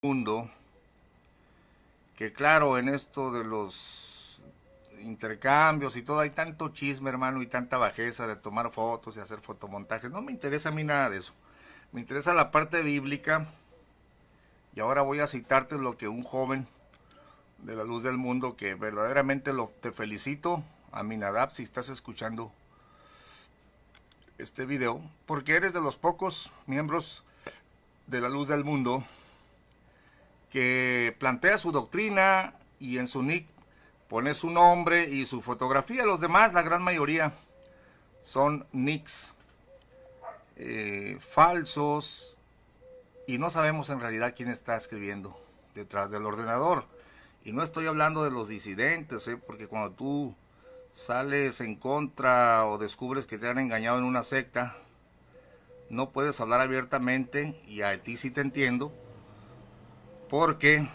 Mundo, que claro, en esto de los intercambios y todo, hay tanto chisme, hermano, y tanta bajeza de tomar fotos y hacer fotomontajes. No me interesa a mí nada de eso. Me interesa la parte bíblica, y ahora voy a citarte lo que un joven de la luz del mundo, que verdaderamente te felicito, Aminadab, si estás escuchando este video, porque eres de los pocos miembros de la luz del mundo que plantea su doctrina y en su nick pone su nombre y su fotografía. Los demás, la gran mayoría, son nicks falsos y no sabemos en realidad quién está escribiendo detrás del ordenador. Y no estoy hablando de los disidentes, porque cuando tú sales en contra o descubres que te han engañado en una secta, no puedes hablar abiertamente, y a ti sí te entiendo, porque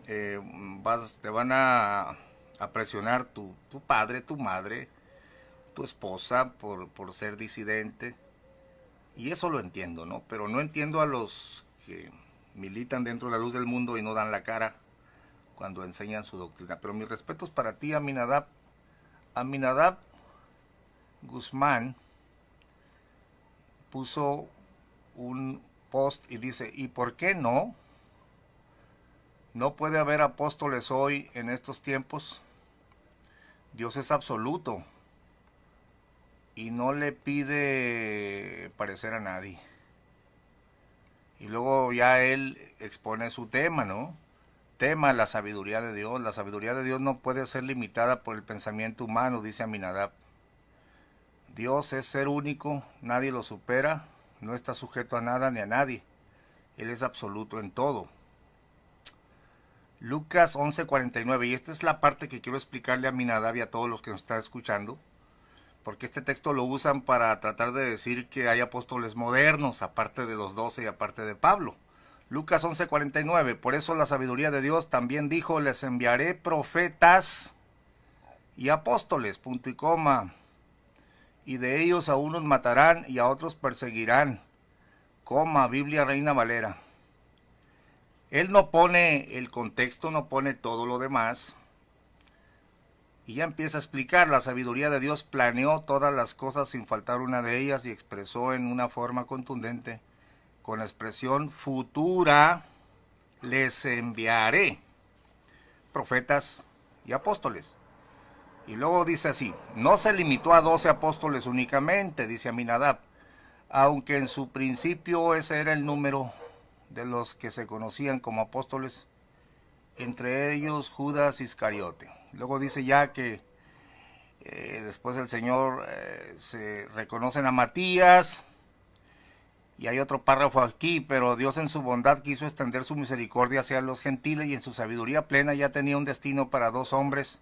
te van a presionar tu padre, tu madre, tu esposa por ser disidente. Y eso lo entiendo, ¿no? Pero no entiendo a los que militan dentro de la luz del mundo y no dan la cara cuando enseñan su doctrina. Pero mis respetos para ti, Aminadab. Aminadab Guzmán puso un post y dice: ¿y por qué no? ¿No puede haber apóstoles hoy en estos tiempos? Dios es absoluto y no le pide parecer a nadie. Y luego ya él expone su tema, ¿no? Tema: la sabiduría de Dios. La sabiduría de Dios no puede ser limitada por el pensamiento humano, dice Aminadab. Dios es ser único, nadie lo supera, no está sujeto a nada ni a nadie. Él es absoluto en todo. Lucas 11:49, y esta es la parte que quiero explicarle a Aminadab y a todos los que nos están escuchando, porque este texto lo usan para tratar de decir que hay apóstoles modernos, aparte de los 12 y aparte de Pablo. Lucas 11:49, por eso la sabiduría de Dios también dijo: les enviaré profetas y apóstoles, punto y coma, y de ellos a unos matarán y a otros perseguirán, coma, Biblia Reina Valera. Él no pone el contexto, no pone todo lo demás, y ya empieza a explicar: la sabiduría de Dios planeó todas las cosas sin faltar una de ellas, y expresó en una forma contundente, con la expresión futura: les enviaré profetas y apóstoles. Y luego dice así: no se limitó a 12 apóstoles únicamente, dice Aminadab, aunque en su principio ese era el número de los que se conocían como apóstoles, entre ellos Judas Iscariote. Luego dice ya que después el Señor se reconocen a Matías, y hay otro párrafo aquí: pero Dios en su bondad quiso extender su misericordia hacia los gentiles, y en su sabiduría plena ya tenía un destino para dos hombres,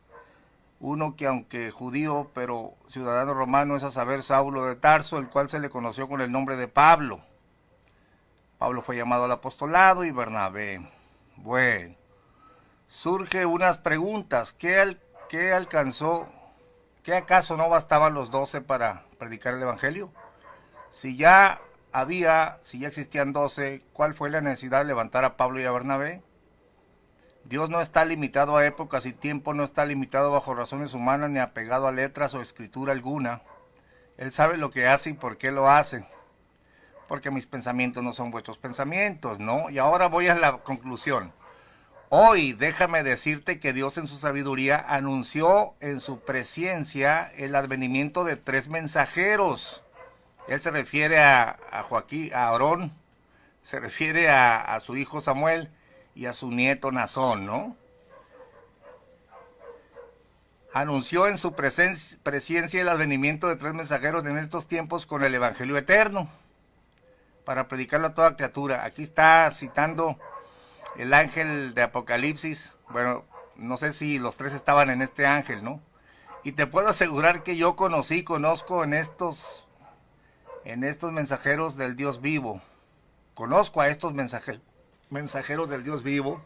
uno que aunque judío pero ciudadano romano, es a saber Saulo de Tarso, el cual se le conoció con el nombre de Pablo. Pablo fue llamado al apostolado y Bernabé. Bueno, surge unas preguntas: ¿qué alcanzó? ¿Qué acaso no bastaban los 12 para predicar el evangelio? Si ya existían 12, ¿cuál fue la necesidad de levantar a Pablo y a Bernabé? Dios no está limitado a épocas y tiempo, no está limitado bajo razones humanas ni apegado a letras o escritura alguna. Él sabe lo que hace y por qué lo hace. Porque mis pensamientos no son vuestros pensamientos, ¿no? Y ahora voy a la conclusión. Hoy déjame decirte que Dios en su sabiduría anunció en su presciencia el advenimiento de 3 mensajeros. Él se refiere a Joaquín, a Aarón, se refiere a su hijo Samuel y a su nieto Nazón, ¿no? Anunció en su presciencia el advenimiento de 3 mensajeros en estos tiempos con el evangelio eterno, para predicarlo a toda criatura. Aquí está citando el ángel de Apocalipsis. Bueno, no sé si los 3 estaban en este ángel, ¿no? Y te puedo asegurar que yo conozco en estos mensajeros del Dios vivo. Conozco a estos mensajeros del Dios vivo.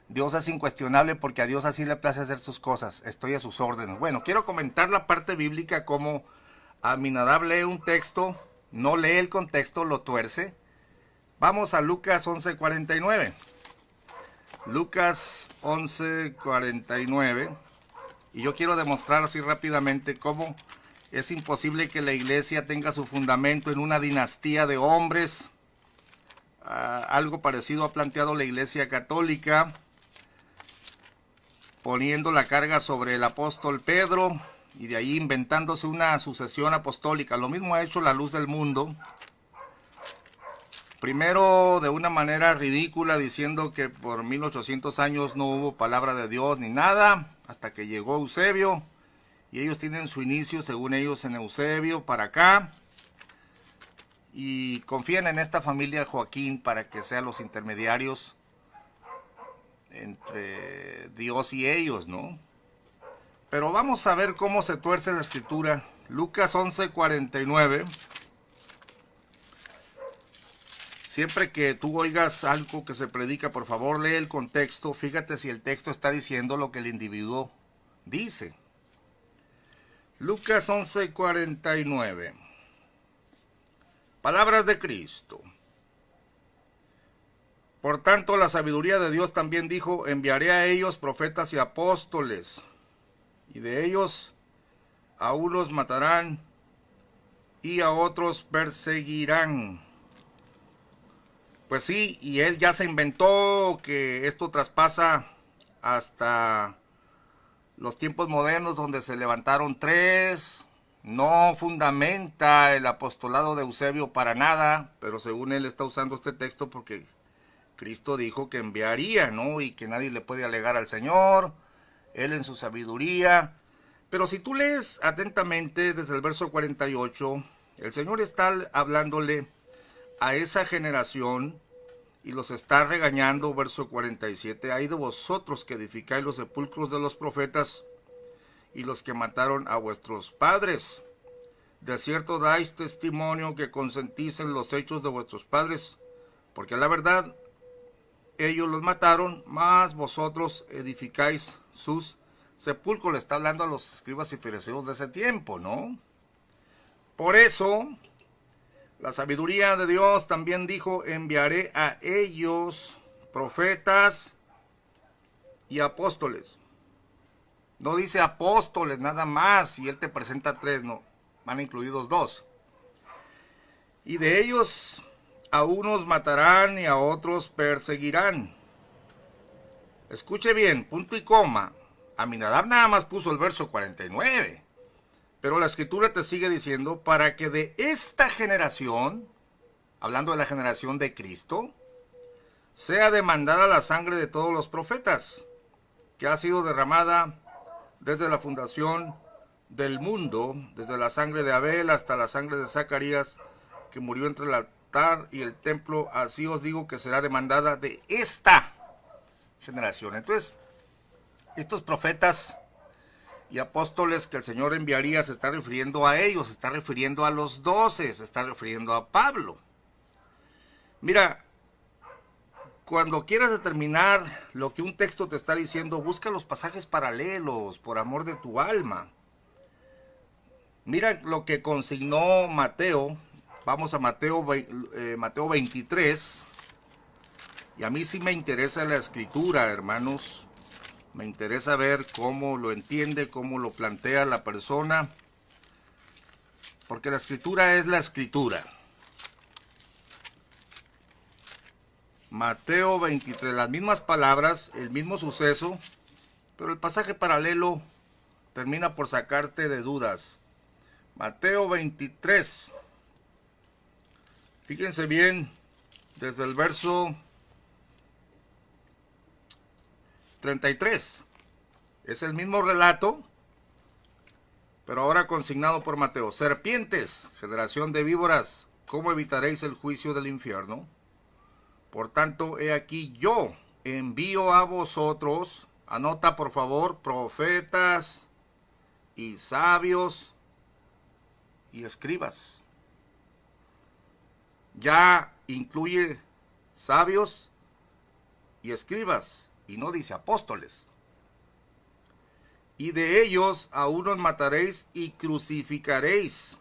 Dios es incuestionable, porque a Dios así le place hacer sus cosas. Estoy a sus órdenes. Bueno, quiero comentar la parte bíblica, como Aminadab lee un texto, no lee el contexto, lo tuerce, Vamos a Lucas 11:49. Lucas 11:49. Y yo quiero demostrar así rápidamente cómo es imposible que la iglesia tenga su fundamento en una dinastía de hombres. Algo parecido ha planteado la Iglesia Católica, poniendo la carga sobre el apóstol Pedro y de ahí inventándose una sucesión apostólica. Lo mismo ha hecho la Luz del Mundo. Primero de una manera ridícula, diciendo que por 1800 años no hubo palabra de Dios ni nada, hasta que llegó Eusebio, y ellos tienen su inicio, según ellos, en Eusebio para acá, y confían en esta familia Joaquín para que sean los intermediarios entre Dios y ellos, ¿no? Pero vamos a ver cómo se tuerce la escritura. Lucas 11:49. Siempre que tú oigas algo que se predica, por favor lee el contexto. Fíjate si el texto está diciendo lo que el individuo dice. Lucas 11:49. Palabras de Cristo. Por tanto, la sabiduría de Dios también dijo: enviaré a ellos profetas y apóstoles, y de ellos a unos matarán y a otros perseguirán. Pues sí, y él ya se inventó que esto traspasa hasta los tiempos modernos, donde se levantaron tres. No fundamenta el apostolado de Eusebio para nada, pero según él está usando este texto porque Cristo dijo que enviaría, ¿no? Y que nadie le puede alegar al Señor, él en su sabiduría. Pero si tú lees atentamente desde el verso 48, el Señor está hablándole a esa generación y los está regañando. Verso 47, hay de vosotros que edificáis los sepulcros de los profetas y los que mataron a vuestros padres. De cierto dais testimonio que consentís en los hechos de vuestros padres, porque la verdad ellos los mataron, mas vosotros edificáis sus sepulcros. Le está hablando a los escribas y fariseos de ese tiempo, ¿no? Por eso la sabiduría de Dios también dijo: enviaré a ellos profetas y apóstoles. No dice apóstoles nada más, y él te presenta tres, no, van incluidos dos. Y de ellos a unos matarán y a otros perseguirán. Escuche bien, punto y coma. Aminadab nada más puso el verso 49. Pero la escritura te sigue diciendo: para que de esta generación, hablando de la generación de Cristo, sea demandada la sangre de todos los profetas, que ha sido derramada desde la fundación del mundo, desde la sangre de Abel hasta la sangre de Zacarías, que murió entre el altar y el templo. Así os digo que será demandada de esta generación. Entonces, estos profetas y apóstoles que el Señor enviaría se está refiriendo a ellos, se está refiriendo a los 12, se está refiriendo a Pablo. Mira, cuando quieras determinar lo que un texto te está diciendo, busca los pasajes paralelos, por amor de tu alma. Mira lo que consignó Mateo. Vamos a Mateo 23. Y a mí sí me interesa la escritura, hermanos. Me interesa ver cómo lo entiende, cómo lo plantea la persona. Porque la escritura es la escritura. Mateo 23, las mismas palabras, el mismo suceso, pero el pasaje paralelo termina por sacarte de dudas. Mateo 23. Fíjense bien, desde el verso 33. Es el mismo relato, pero ahora consignado por Mateo. Serpientes, generación de víboras, ¿cómo evitaréis el juicio del infierno? Por tanto, he aquí yo envío a vosotros, anota por favor, profetas y sabios y escribas. Ya incluye sabios y escribas, y no dice apóstoles. Y de ellos a unos mataréis y crucificaréis,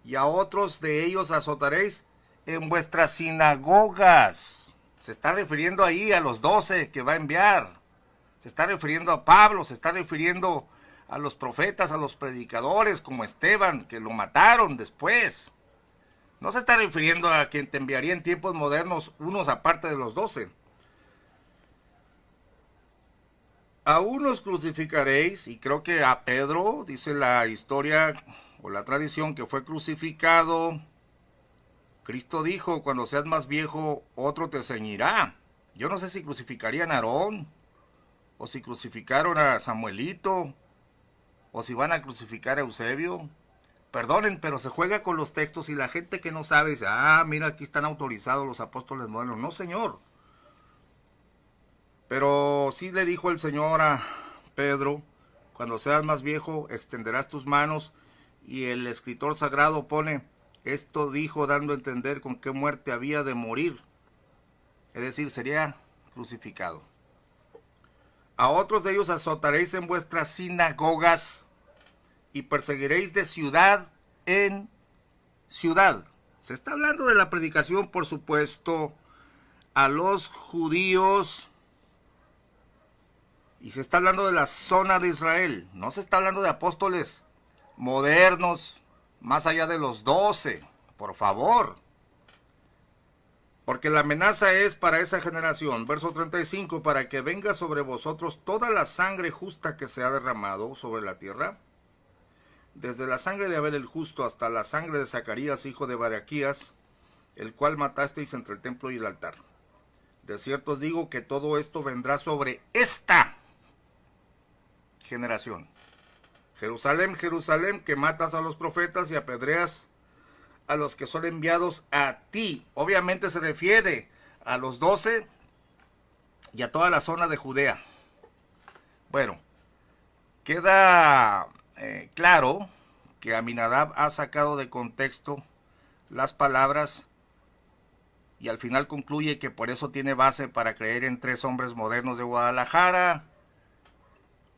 y a otros de ellos azotaréis en vuestras sinagogas. Se está refiriendo ahí a los 12 que va a enviar. Se está refiriendo a Pablo, se está refiriendo a los profetas, a los predicadores como Esteban, que lo mataron después. No se está refiriendo a quien te enviaría en tiempos modernos, unos aparte de los 12. A unos crucificaréis, y creo que a Pedro, dice la historia o la tradición, que fue crucificado. Cristo dijo, cuando seas más viejo, otro te ceñirá. Yo no sé si crucificarían a Aarón, o si crucificaron a Samuelito, o si van a crucificar a Eusebio. Perdonen, pero se juega con los textos y la gente que no sabe dice, mira, aquí están autorizados los apóstoles modernos. No, señor. Pero sí le dijo el Señor a Pedro, cuando seas más viejo, extenderás tus manos, y el escritor sagrado pone, esto dijo dando a entender con qué muerte había de morir. Es decir, sería crucificado. A otros de ellos azotaréis en vuestras sinagogas y perseguiréis de ciudad en ciudad. Se está hablando de la predicación, por supuesto, a los judíos, y se está hablando de la zona de Israel. No se está hablando de apóstoles modernos, más allá de los 12, por favor. Porque la amenaza es para esa generación, verso 35, para que venga sobre vosotros toda la sangre justa que se ha derramado sobre la tierra, desde la sangre de Abel el justo hasta la sangre de Zacarías, hijo de Baraquías, el cual matasteis entre el templo y el altar. De cierto os digo que todo esto vendrá sobre esta generación. Jerusalén, Jerusalén, que matas a los profetas y apedreas a los que son enviados a ti. Obviamente se refiere a los 12 y a toda la zona de Judea. Bueno, queda claro que Aminadab ha sacado de contexto las palabras y al final concluye que por eso tiene base para creer en 3 hombres modernos de Guadalajara,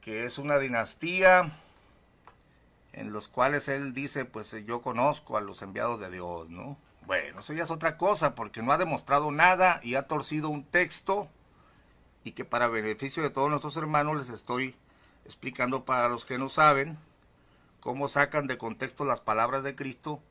que es una dinastía en los cuales él dice, pues yo conozco a los enviados de Dios, ¿no? Bueno, eso ya es otra cosa, porque no ha demostrado nada y ha torcido un texto, y que para beneficio de todos nuestros hermanos les estoy explicando, para los que no saben, cómo sacan de contexto las palabras de Cristo